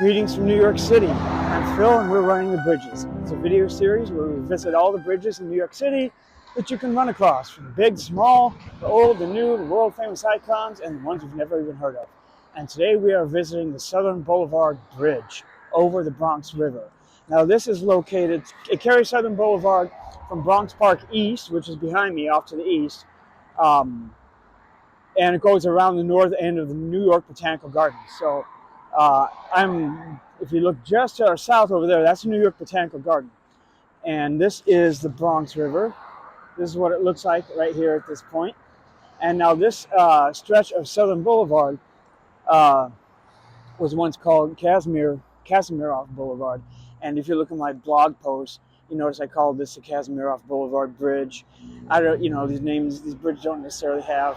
Greetings from New York City. I'm Phil and we're running the bridges. It's a video series where we visit all the bridges in New York City that you can run across, from the big, small, the old, the new, the world famous icons, and the ones you've never even heard of. And today we are visiting the Southern Boulevard Bridge over the Bronx River. Now this is located, it carries Southern Boulevard from Bronx Park East, which is behind me off to the east, and it goes around the north end of the New York Botanical Gardens. So if you look just to our south over there, that's the New York Botanical Garden. And this is the Bronx River. This is what it looks like right here at this point. And now this stretch of Southern Boulevard was once called Kazimierov Boulevard. And if you look at my blog post, you notice I called this the Kazimierov Boulevard Bridge. These bridges don't necessarily have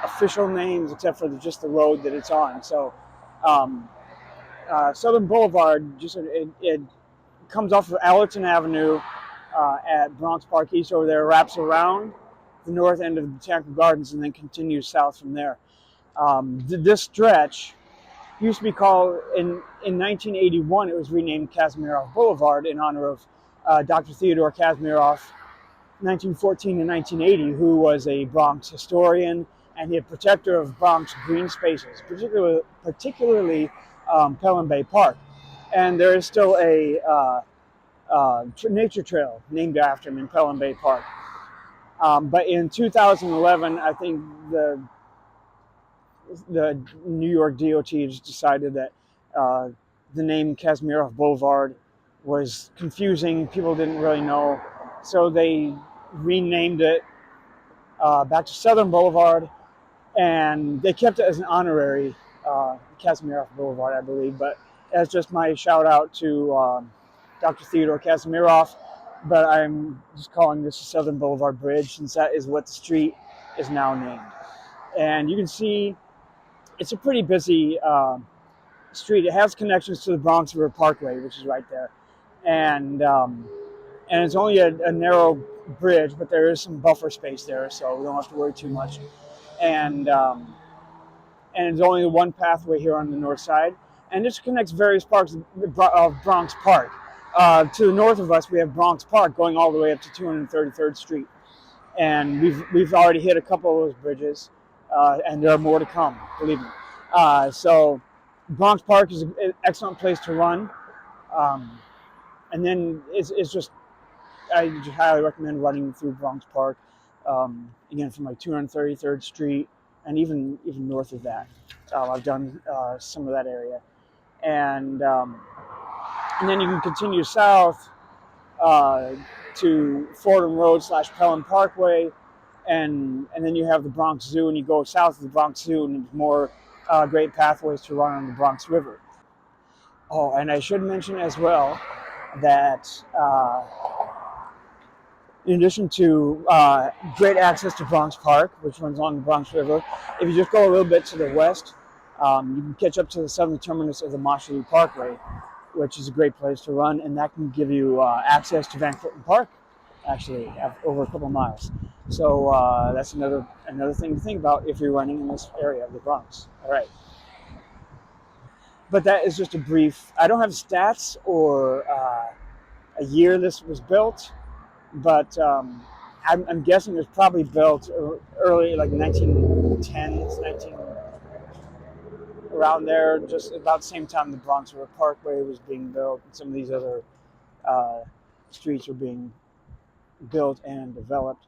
official names except for just the road that it's on. So Southern Boulevard, it comes off of Allerton Avenue at Bronx Park East over there, wraps around the north end of the Botanical Gardens, and then continues south from there. This stretch used to be called, in 1981, it was renamed Kazimierov Boulevard in honor of Dr. Theodore Kazimierov, 1914 to 1980, who was a Bronx historian and a protector of Bronx green spaces, particularly Pelham Bay Park. And there is still a nature trail named after him in Pelham Bay Park. But in 2011, I think the New York DOT just decided that the name Kazimierov Boulevard was confusing. People didn't really know. So they renamed it back to Southern Boulevard, and they kept it as an honorary Kazimierov Boulevard, I believe. But that's just my shout out to Dr. Theodore Kazimierov. But I'm just calling this the Southern Boulevard Bridge, since that is what the street is now named. And you can see it's a pretty busy street. It has connections to the Bronx River Parkway, which is right there. And it's only a narrow bridge, but there is some buffer space there, so we don't have to worry too much. And it's only the one pathway here on the north side. And this connects various parts of Bronx Park. To the north of us, we have Bronx Park going all the way up to 233rd Street. And we've already hit a couple of those bridges, and there are more to come, believe me. So Bronx Park is an excellent place to run. And then I just highly recommend running through Bronx Park, again, from like 233rd Street and even north of that. I've done some of that area. And then you can continue south to Fordham Road / Pelham Parkway, and then you have the Bronx Zoo, and you go south of the Bronx Zoo, and there's more great pathways to run on the Bronx River. Oh, and I should mention as well that in addition to great access to Bronx Park, which runs along the Bronx River, if you just go a little bit to the west, you can catch up to the southern terminus of the Mosholu Parkway, which is a great place to run, and that can give you access to Van Cortlandt Park, actually, over a couple miles. So that's another thing to think about if you're running in this area of the Bronx. All right. But that is just a brief. I don't have stats or a year this was built, but I'm guessing it was probably built early, like 1910s, around there, just about the same time the Bronx River Parkway was being built, and some of these other streets were being built and developed.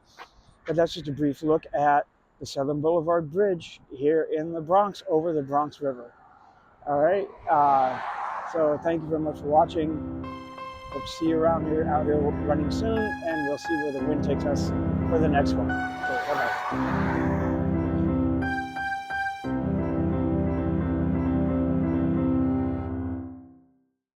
But that's just a brief look at the Southern Boulevard Bridge here in the Bronx over the Bronx River. All right, so thank you very much for watching. Hope to see you out here running soon, and we'll see where the wind takes us for the next one. Okay, bye-bye.